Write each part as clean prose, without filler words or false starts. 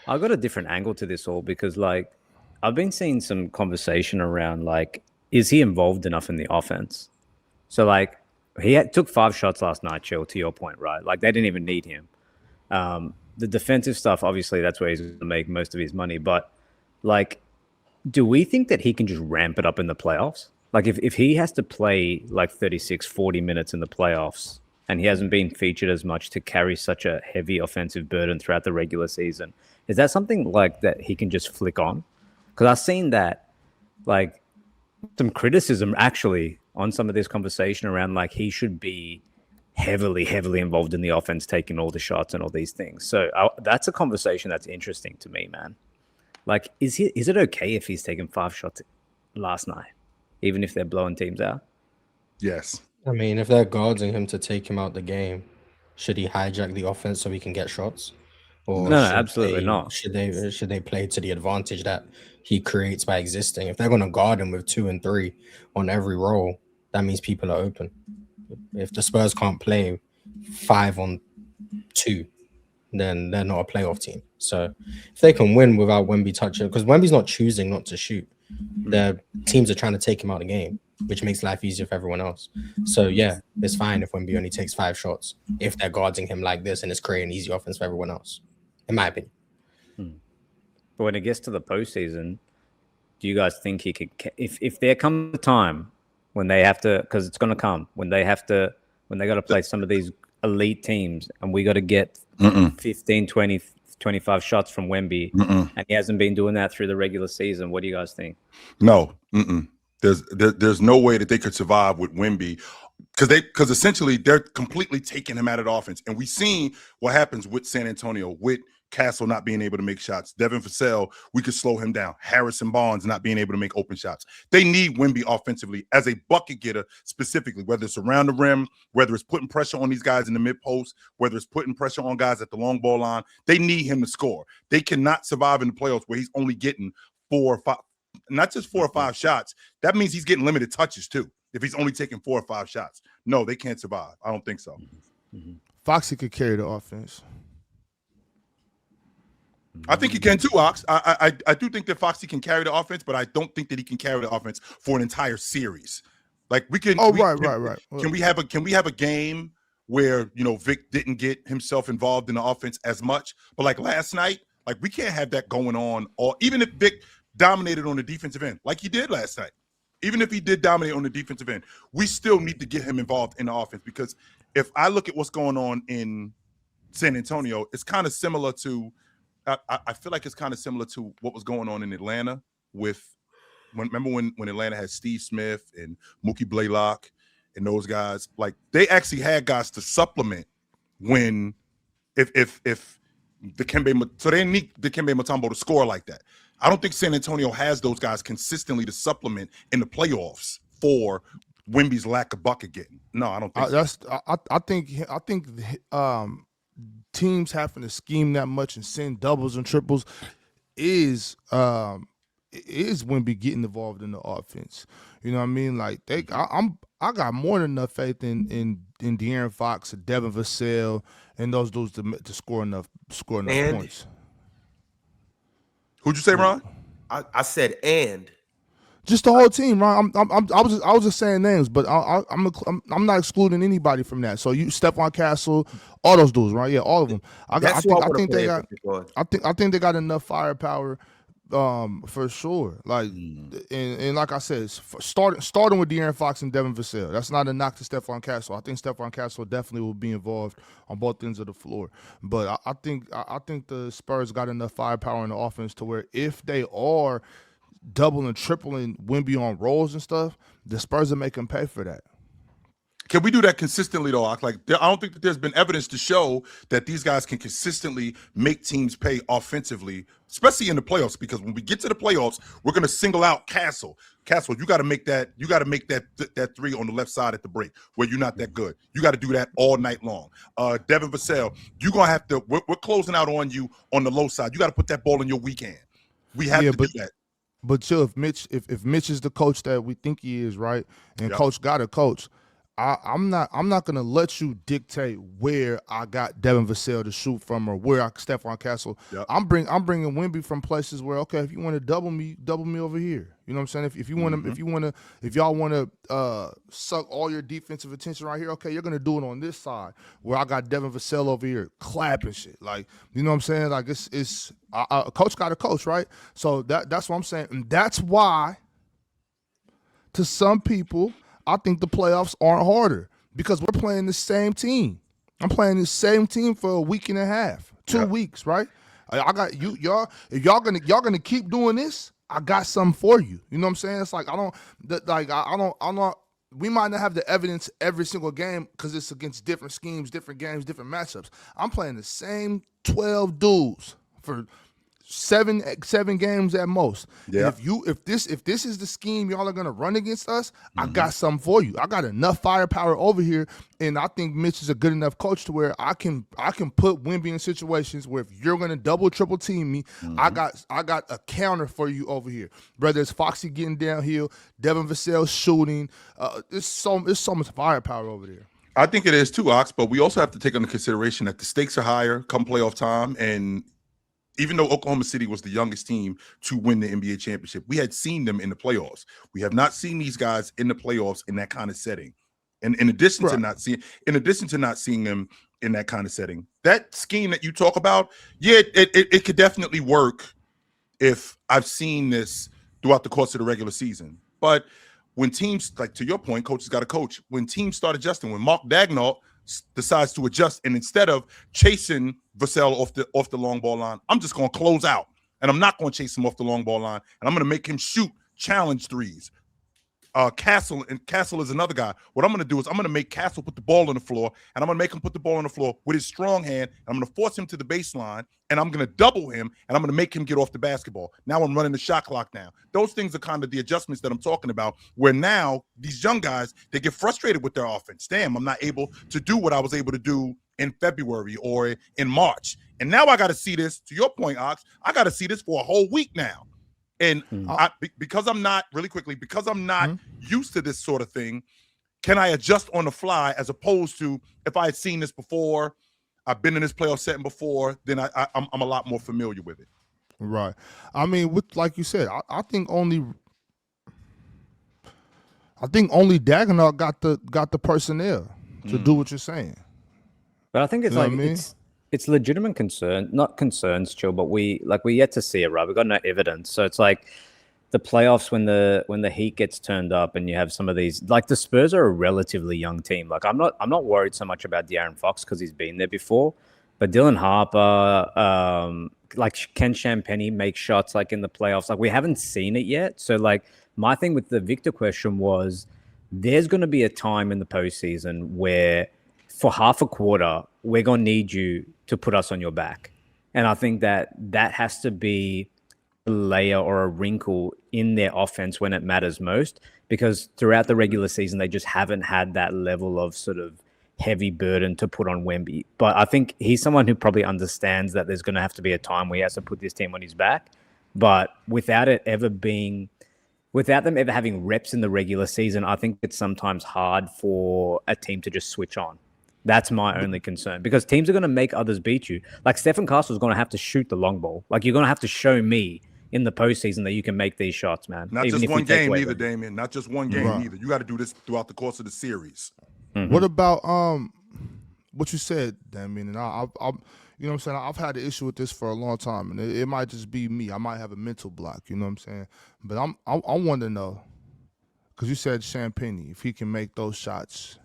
I got a different angle to this all because, like, I've been seeing some conversation around, like, is he involved enough in the offense? So, like, took 5 shots last night, Chill, to your point, right? Like, they didn't even need him. The defensive stuff, obviously, that's where he's going to make most of his money. But, like, do we think that he can just ramp it up in the playoffs? Like, if he has to play like 36, 40 minutes in the playoffs and he hasn't been featured as much to carry such a heavy offensive burden throughout the regular season, is that something like that he can just flick on? Because I've seen that, like, some criticism actually on some of this conversation around like he should be heavily involved in the offense, taking all the shots and all these things. So that's a conversation that's interesting to me, man. Like, is it okay if he's taken 5 shots last night, even if they're blowing teams out? Yes. I mean, if they're guarding him to take him out the game, should he hijack the offense so he can get shots, or No, absolutely not. should they play to the advantage that he creates by existing? If they're going to guard him with 2 and 3 on every roll, that means people are open. If the Spurs can't play 5-on-2, then they're not a playoff team. So if they can win without Wemby touching, because Wemby's not choosing not to shoot, the teams are trying to take him out of the game, which makes life easier for everyone else. So yeah, it's fine if Wemby only takes 5 shots if they're guarding him like this and it's creating easy offense for everyone else, in my opinion. But when it gets to the postseason, do you guys think he could? If there comes a time when they have to, because it's going to come when they got to play some of these elite teams, and we got to get 15, 20, 25 shots from Wemby, and he hasn't been doing that through the regular season. What do you guys think? No. There's no way that they could survive with Wemby because essentially they're completely taking him out of the offense. And we've seen what happens with San Antonio with Castle not being able to make shots. Devin Vassell, we could slow him down. Harrison Barnes not being able to make open shots. They need Wemby offensively as a bucket getter specifically, whether it's around the rim, whether it's putting pressure on these guys in the mid post, whether it's putting pressure on guys at the long ball line. They need him to score. They cannot survive in the playoffs where he's only getting 4 or 5, not just 4 or 5 shots. That means he's getting limited touches too. If he's only taking 4 or 5 shots, no, they can't survive. I don't think so. Foxy could carry the offense. I think he can too, Ox. I do think that Foxy can carry the offense, but I don't think that he can carry the offense for an entire series. Like we can. Right. Can we have a game where Vic didn't get himself involved in the offense as much? But like last night, like we can't have that going on. Or even if Vic dominated on the defensive end, like he did last night, even if he did dominate on the defensive end, we still need to get him involved in the offense. Because if I look at what's going on in San Antonio, it's kind of similar to. I feel like it's kind of similar to what was going on in Atlanta remember when Atlanta had Steve Smith and Mookie Blaylock and those guys, like they actually had guys to supplement when if Dikembe, so they need Dikembe Mutombo to score like that. I don't think San Antonio has those guys consistently to supplement in the playoffs for Wemby's lack of bucket getting. No, I don't think so. I think teams having to scheme that much and send doubles and triples is Wemby getting involved in the offense. You know what I mean? Like I got more than enough faith in De'Aaron Fox and Devin Vassell and those dudes to score enough points. Who'd you say, Ron? I said and. Just the whole team, Ron. I was just saying names, but I'm not excluding anybody from that. So you, Stephon Castle, all those dudes, right? Yeah, all of them. I think they got enough firepower, for sure. Like and like I said, starting with De'Aaron Fox and Devin Vassell. That's not a knock to Stephon Castle. I think Stephon Castle definitely will be involved on both ends of the floor. But I think the Spurs got enough firepower in the offense to where if they are doubling and tripling Wemby on rolls and stuff, the Spurs are making pay for that. Can we do that consistently, though? Like, I don't think that there's been evidence to show that these guys can consistently make teams pay offensively, especially in the playoffs. Because when we get to the playoffs, we're going to single out Castle. Castle, you got to make that. You got to make that three on the left side at the break where you're not that good. You got to do that all night long. Devin Vassell, you're gonna have to. We're closing out on you on the low side. You got to put that ball in your weak hand. We have to do that. But chill, if Mitch is the coach that we think he is, right, and Coach got to coach, I'm not gonna let you dictate where I got Devin Vassell to shoot from or where I Stephon Castle. Yep. I'm bringing Wemby from places where, okay, if you want to double me over here. You know what I'm saying? If you want to if y'all want to suck all your defensive attention right here, okay, you're gonna do it on this side where I got Devin Vassell over here clapping shit. Like, you know what I'm saying? Like it's a coach got a coach, right? So that's what I'm saying, and that's why to some people, I think the playoffs aren't harder because we're playing the same team. I'm playing the same team for a week and a half, 2 weeks, right? I got you, y'all. If y'all gonna keep doing this, I got something for you. You know what I'm saying? It's like I'm not. We might not have the evidence every single game because it's against different schemes, different games, different matchups. I'm playing the same 12 dudes for seven games at most. Yeah. And if this is the scheme y'all are gonna run against us, I got something for you. I got enough firepower over here, and I think Mitch is a good enough coach to where I can put Wemby in situations where if you're gonna double triple team me, I got a counter for you over here. Whether it's Foxy getting downhill, Devin Vassell shooting, it's so much firepower over there. I think it is too, Ox, but we also have to take into consideration that the stakes are higher come playoff time. And even though Oklahoma City was the youngest team to win the NBA championship, we had seen them in the playoffs. We have not seen these guys in the playoffs in that kind of setting. And in addition to not seeing them in that kind of setting, that scheme that you talk about, it could definitely work if I've seen this throughout the course of the regular season. But when teams, like to your point, coaches got to coach. When teams start adjusting, when Mark Daigneault decides to adjust, and instead of chasing Vassell off the long ball line, I'm just going to close out, and I'm not going to chase him off the long ball line, and I'm going to make him shoot challenge threes. Castle is another guy. What I'm going to do is I'm going to make Castle put the ball on the floor, and I'm going to make him put the ball on the floor with his strong hand, and I'm going to force him to the baseline, and I'm going to double him, and I'm going to make him get off the basketball. Now I'm running the shot clock now. Those things are kind of the adjustments that I'm talking about, where now these young guys, they get frustrated with their offense. Damn, I'm not able to do what I was able to do in February or in March. And now I got to see this, to your point, Ox, I got to see this for a whole week now. And because I'm not used to this sort of thing, can I adjust on the fly as opposed to if I had seen this before, I've been in this playoff setting before, then I'm a lot more familiar with it. Right. I mean, like you said, I think only Daigneault got the personnel to do what you're saying. But I think it's it's legitimate concern, not concerns, Chill, but we yet to see it, right? We've got no evidence. So it's like the playoffs when the heat gets turned up and you have some of these, like the Spurs are a relatively young team. Like I'm not worried so much about De'Aaron Fox because he's been there before, but Dylan Harper, like can Champagnie make shots like in the playoffs? Like we haven't seen it yet. So like my thing with the Victor question was there's going to be a time in the postseason where for half a quarter, we're going to need you to put us on your back. And I think that has to be a layer or a wrinkle in their offense when it matters most, because throughout the regular season, they just haven't had that level of sort of heavy burden to put on Wemby. But I think he's someone who probably understands that there's going to have to be a time where he has to put this team on his back. But without them ever having reps in the regular season, I think it's sometimes hard for a team to just switch on. That's my only concern, because teams are going to make others beat you. Like Stephen Castle is going to have to shoot the long ball. Like you're going to have to show me in the postseason that you can make these shots, man. Not just one game either, Damien. Not just one game either. You got to do this throughout the course of the series. Mm-hmm. What about what you said, Damien? And I you know what I'm saying? I've had an issue with this for a long time, and it might just be me. I might have a mental block. You know what I'm saying? But I want to know, because you said Champagnie, if he can make those shots.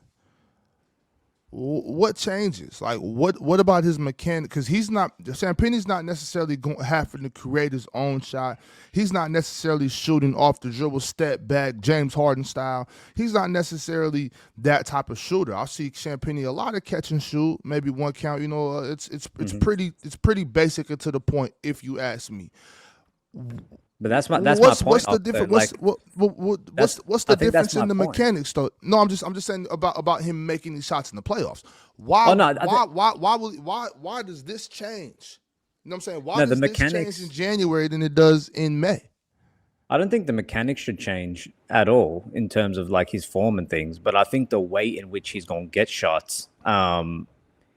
What changes? Like, what about his mechanic? Because Champagnie's not necessarily having to create his own shot. He's not necessarily shooting off the dribble, step back, James Harden style. He's not necessarily that type of shooter. I see Champagnie a lot of catch and shoot, maybe one count. You know, it's pretty basic and to the point, if you ask me. But that's my point. What's the difference? What's the difference in the mechanics, though? No, I'm just saying about him making these shots in the playoffs. Why does this change? You know what I'm saying? Why does this change in January than it does in May? I don't think the mechanics should change at all in terms of like his form and things, but I think the way in which he's going to get shots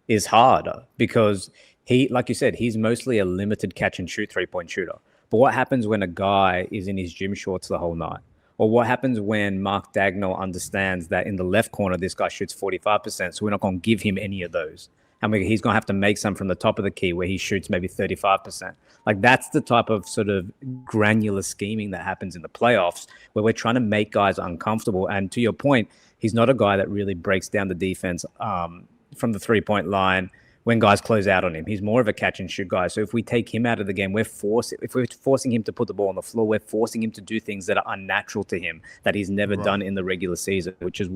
is harder because he, like you said, he's mostly a limited catch and shoot 3-point shooter. But what happens when a guy is in his gym shorts the whole night? Or what happens when Mark Dagnall understands that in the left corner, this guy shoots 45%, so we're not going to give him any of those. And he's going to have to make some from the top of the key where he shoots maybe 35%. Like that's the type of sort of granular scheming that happens in the playoffs where we're trying to make guys uncomfortable. And to your point, he's not a guy that really breaks down the defense from the 3-point line when guys close out on him. He's more of a catch and shoot guy. So if we take him out of the game, if we're forcing him to put the ball on the floor, we're forcing him to do things that are unnatural to him that he's never done in the regular season, which is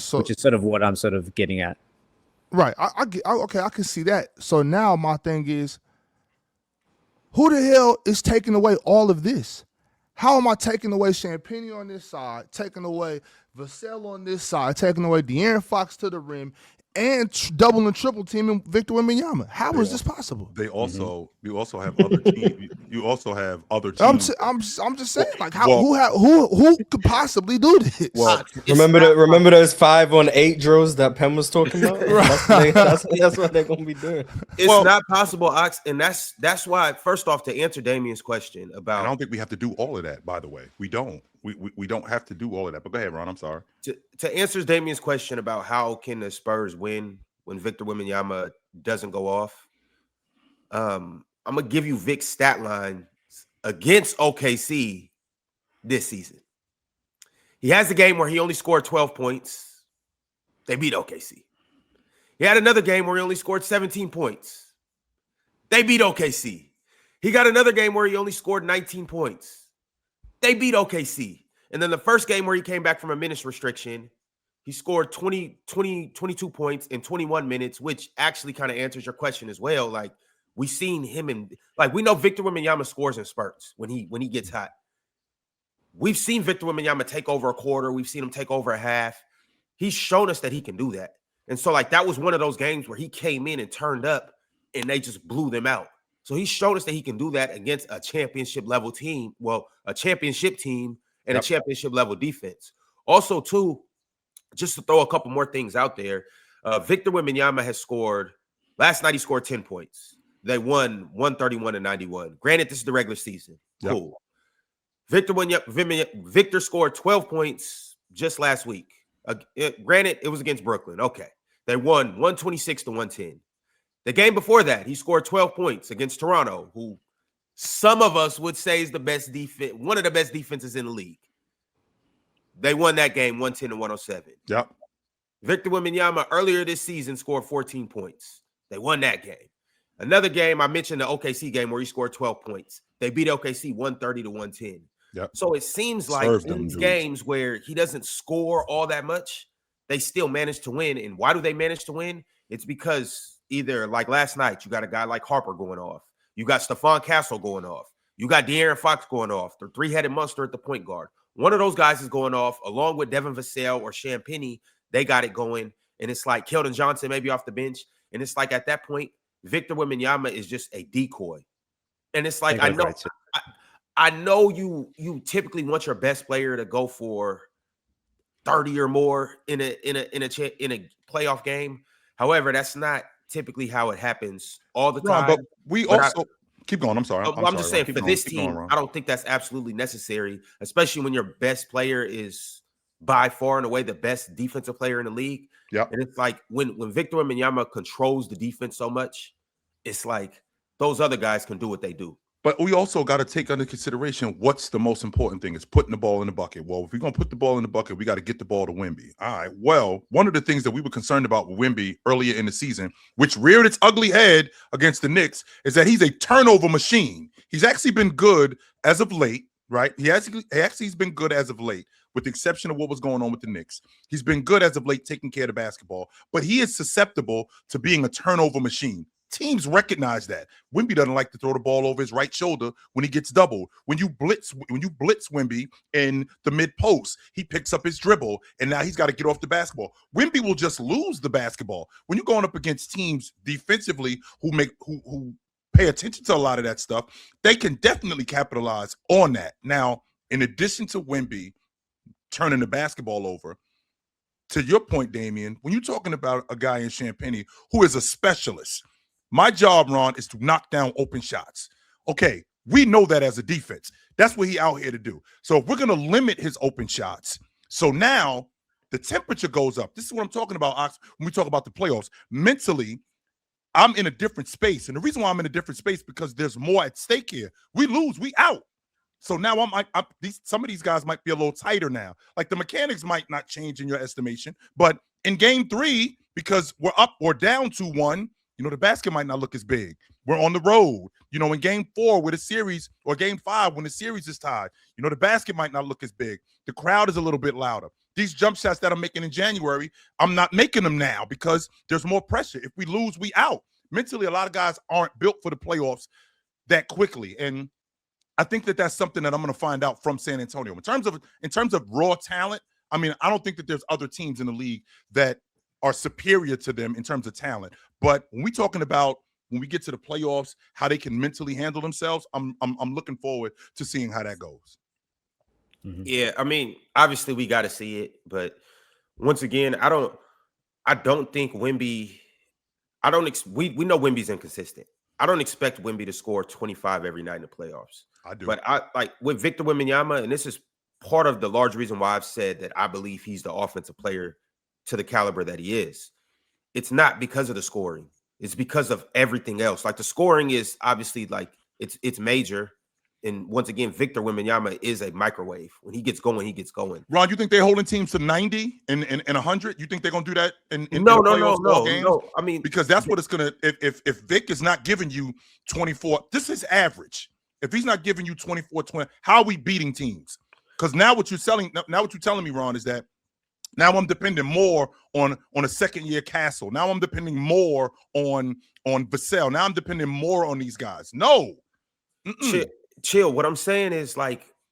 sort of what I'm sort of getting at. Right. Okay, I can see that. So now my thing is, who the hell is taking away all of this? How am I taking away Champagne on this side, taking away Vassell on this side, taking away De'Aaron Fox to the rim, and double and triple teaming Victor Wembanyama? How is this possible? They also you also have other teams. You also have other teams. I'm just saying, like, who could possibly do this? Well, remember those 5-on-8 drills that Penn was talking about? That's what they're gonna be doing. It's not possible, Ox, and that's why. First off, to answer Damien's question about, I don't think we have to do all of that. By the way, we don't. We don't have to do all of that. But go ahead, Ron. I'm sorry. To answer Damien's question about how can the Spurs win when Victor Wembanyama doesn't go off, I'm gonna give you Vic's stat line against OKC this season. He has a game where he only scored 12 points. They beat OKC. He had another game where he only scored 17 points. They beat OKC. He got another game where he only scored 19 points. They beat OKC. And then the first game where he came back from a minutes restriction, he scored 22 points in 21 minutes, which actually kind of answers your question as well. Like, we've seen him we know Victor Wembanyama scores in spurts when he gets hot. We've seen Victor Wembanyama take over a quarter. We've seen him take over a half. He's shown us that he can do that. And so, like, that was one of those games where he came in and turned up and they just blew them out. So he showed us that he can do that against a championship level team. Well, a championship team and a championship level defense. Also, too, just to throw a couple more things out there, Victor Wembanyama has scored. Last night he scored 10 points. They won 131-91. Granted, this is the regular season. Cool. Victor scored 12 points just last week. Granted, it was against Brooklyn. Okay. They won 126-110. The game before that, he scored 12 points against Toronto, who some of us would say is the best defense, one of the best defenses in the league. They won that game 110-107. Yep. Victor Wembanyama earlier this season scored 14 points. They won that game. Another game, I mentioned the OKC game where he scored 12 points. They beat OKC 130-110. Yep. So it seems like in these games where he doesn't score all that much, they still manage to win. And why do they manage to win? It's because either like last night, you got a guy like Harper going off. You got Stephon Castle going off. You got De'Aaron Fox going off. The three-headed monster at the point guard. One of those guys is going off along with Devin Vassell or Champagne. They got it going. And it's like Keldon Johnson maybe off the bench. And it's like at that point, Victor Wembanyama is just a decoy. And it's like, I know you typically want your best player to go for 30 or more in a playoff game. However, that's not typically how it happens all the time. But we also keep going. I'm sorry. I'm just saying for this team, I don't think that's absolutely necessary, especially when your best player is by far and away the best defensive player in the league. Yeah. And it's like when Victor Wembanyama controls the defense so much, it's like those other guys can do what they do. But we also got to take under consideration what's the most important thing is putting the ball in the bucket. Well, if we're going to put the ball in the bucket, we got to get the ball to Wemby. All right. Well, one of the things that we were concerned about with Wemby earlier in the season, which reared its ugly head against the Knicks, is that he's a turnover machine. He's actually been good as of late, right? He's been good as of late, with the exception of what was going on with the Knicks. He's been good as of late taking care of the basketball, but he is susceptible to being a turnover machine. Teams recognize that. Wemby doesn't like to throw the ball over his right shoulder when he gets doubled. When you blitz Wemby in the mid post, he picks up his dribble, and now he's got to get off the basketball. Wemby will just lose the basketball. When you're going up against teams defensively who pay attention to a lot of that stuff, they can definitely capitalize on that. Now, in addition to Wemby turning the basketball over, to your point, Damian, when you're talking about a guy in Champaign who is a specialist, my job, Ron, is to knock down open shots. Okay, we know that as a defense. That's what he out here to do. So if we're going to limit his open shots, so now the temperature goes up. This is what I'm talking about, Ox, when we talk about the playoffs. Mentally, I'm in a different space. And the reason why I'm in a different space because there's more at stake here. We lose, we out. So now some of these guys might be a little tighter now. Like the mechanics might not change in your estimation, but in game 3, because we're up or down 2-1, the basket might not look as big. We're on the road. In game 4 with a series, or game 5 when the series is tied, the basket might not look as big. The crowd is a little bit louder. These jump shots that I'm making in January, I'm not making them now because there's more pressure. If we lose, we out. Mentally, a lot of guys aren't built for the playoffs that quickly. And I think that that's something that I'm going to find out from San Antonio. In terms of raw talent, I don't think that there's other teams in the league that are superior to them in terms of talent. But when we're talking about when we get to the playoffs, how they can mentally handle themselves, I'm looking forward to seeing how that goes. Mm-hmm. Yeah, obviously we got to see it, but once again, I don't think Wemby. We know Wemby's inconsistent. I don't expect Wemby to score 25 every night in the playoffs. I do. But with Victor Wembanyama, and this is part of the large reason why I've said that I believe he's the offensive player to the caliber that he is. It's not because of the scoring. It's because of everything else. Like the scoring is obviously it's major. And once again, Victor Wembanyama is a microwave. When he gets going, he gets going. Ron, you think they're holding teams to 90 and 100? You think they're going to do that in no, the playoffs games? No. Because that's what it's going to – if Vic is not giving you 24 – this is average. If he's not giving you 24, 20, how are we beating teams? Because now what you're telling me, Ron, is that now I'm depending more on a second-year Castle. Now I'm depending more on Vassell. Now I'm depending more on these guys. No. Chill. What I'm saying is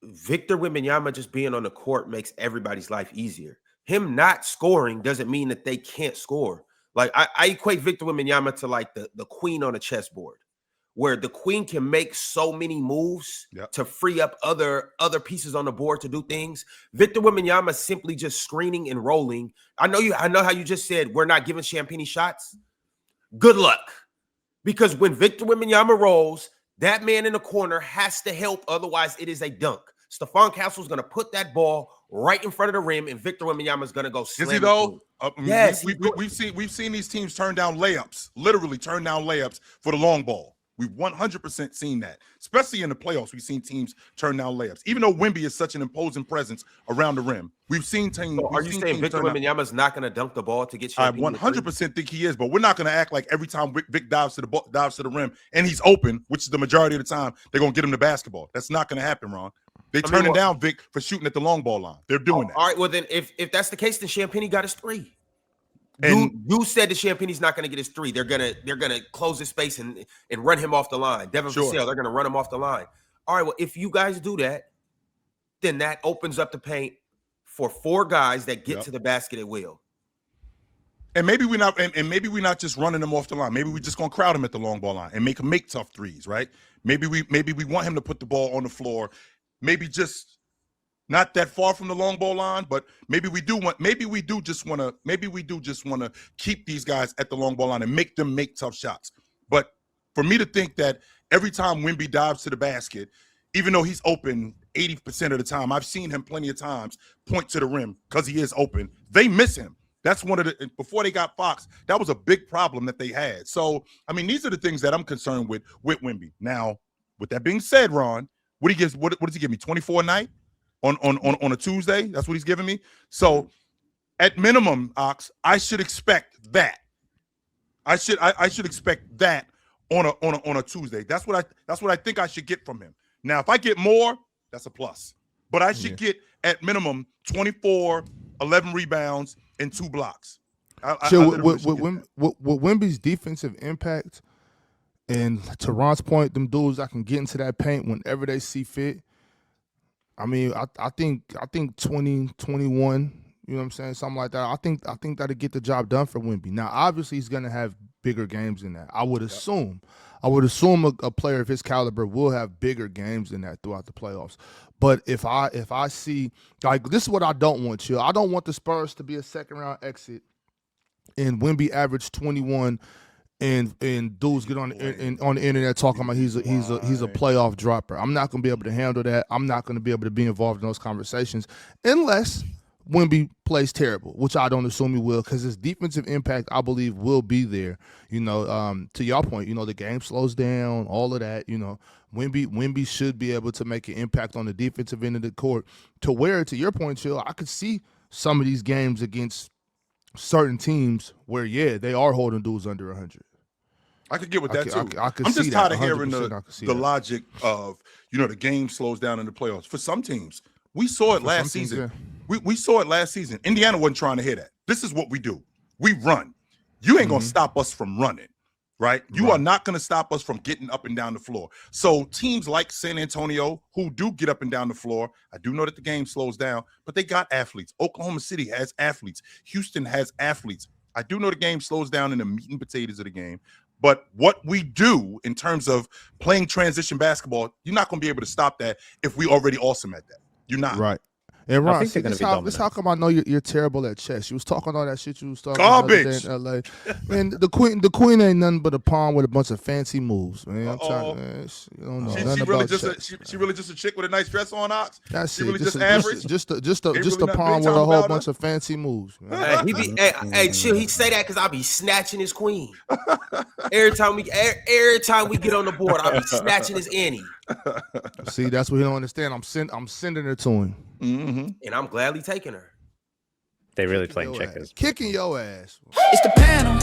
Victor Wembanyama just being on the court makes everybody's life easier. Him not scoring doesn't mean that they can't score. I equate Victor Wembanyama to the queen on a chessboard, where the queen can make so many moves to free up other pieces on the board to do things. Victor Wembanyama simply just screening and rolling. I know how you just said we're not giving Champagne shots. Good luck. Because when Victor Wembanyama rolls, that man in the corner has to help. Otherwise, it is a dunk. Stephon Castle's going to put that ball right in front of the rim, and Victor Wembanyama is going to go slam. Is he though? Yes. We've seen these teams turn down layups, literally turn down layups for the long ball. We've 100% seen that, especially in the playoffs. We've seen teams turn down layups, even though Wemby is such an imposing presence around the rim. We've seen teams. So are you saying Victor Wembanyama is not going to dunk the ball to get? I 100% think he is, but we're not going to act like every time Vic dives to the rim and he's open, which is the majority of the time, they're going to get him the basketball. That's not going to happen, Ron. They're turning down Vic for shooting at the long ball line. They're doing that. All right. Well, then if that's the case, then Champagne got his 3. And you said that Champagne's not going to get his 3. They're gonna close his space and run him off the line. Devin Vassell, they're gonna run him off the line. All right. Well, if you guys do that, then that opens up the paint for 4 guys that get to the basket at will. And maybe we're not, and maybe we're not just running them off the line. Maybe we're just gonna crowd him at the long ball line and make him make tough threes, right? Maybe we want him to put the ball on the floor. Maybe just not that far from the long ball line, but maybe we do just want to keep these guys at the long ball line and make them make tough shots. But for me to think that every time Wemby dives to the basket, even though he's open 80% of the time, I've seen him plenty of times point to the rim because he is open. They miss him. That's one of the, before they got Fox, that was a big problem that they had. So, these are the things that I'm concerned with Wemby. Now, with that being said, Ron, what does he give me? 24 a night? On a Tuesday, that's what he's giving me. So, at minimum, Ox, I should expect that. I should expect that on a Tuesday. That's what I think I should get from him. Now, if I get more, that's a plus. But I should get at minimum 24, 11 rebounds, and 2 blocks. With Wemby's defensive impact, and to Ron's point, them dudes that can get into that paint whenever they see fit. I think 20, 21, you know what I'm saying? Something like that. I think that'll get the job done for Wemby. Now, obviously, he's going to have bigger games than that. I would assume. I would assume a player of his caliber will have bigger games than that throughout the playoffs. But if I see, like, this is what I don't want, Chill. I don't want the Spurs to be a second-round exit and Wemby average 21 and dudes get on the internet talking about he's a playoff dropper. I'm not going to be able to handle that. I'm not going to be able to be involved in those conversations unless Wemby plays terrible, which I don't assume he will, because his defensive impact, I believe, will be there. To your point, the game slows down, all of that. Wemby should be able to make an impact on the defensive end of the court to where, to your point, Chill, I could see some of these games against certain teams where, they are holding dudes under 100. I could get with that too. I'm just tired of hearing the logic of, the game slows down in the playoffs. For some teams, we saw it last season. We saw it last season. Indiana wasn't trying to hear that. This is what we do. We run. You ain't going to stop us from running, right? You are not going to stop us from getting up and down the floor. So teams like San Antonio, who do get up and down the floor, I do know that the game slows down, but they got athletes. Oklahoma City has athletes. Houston has athletes. I do know the game slows down in the meat and potatoes of the game. But what we do in terms of playing transition basketball, you're not going to be able to stop that if we already awesome at that. You're not. Right. And Ron, this how come I know you're terrible at chess. You was talking all that shit you was talking garbage in LA. Man, the queen ain't nothing but a pawn with a bunch of fancy moves, man. I'm telling you, you don't know nothing about chess. She really just a chick with a nice dress on, Ox? That's she it. really just average? Just a pawn with a whole bunch of fancy moves, man. Hey, Chill, he say that because I be snatching his queen. Every time we get on the board, I be snatching his Annie. See, that's what he don't understand. I'm sending her to him. Mm-hmm. And I'm gladly taking her. They really playing checkers. Kicking your ass. It's the panel.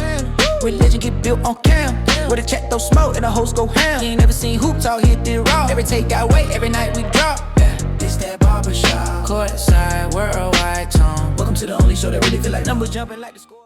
Religion get built on cam. Where the check those smoke and the host go ham. You ain't never seen hoops out here did raw. Every take got weight, every night we drop. This that barbershop. Courtside, worldwide tone. Welcome to the only show that really feel like numbers jumping like the score.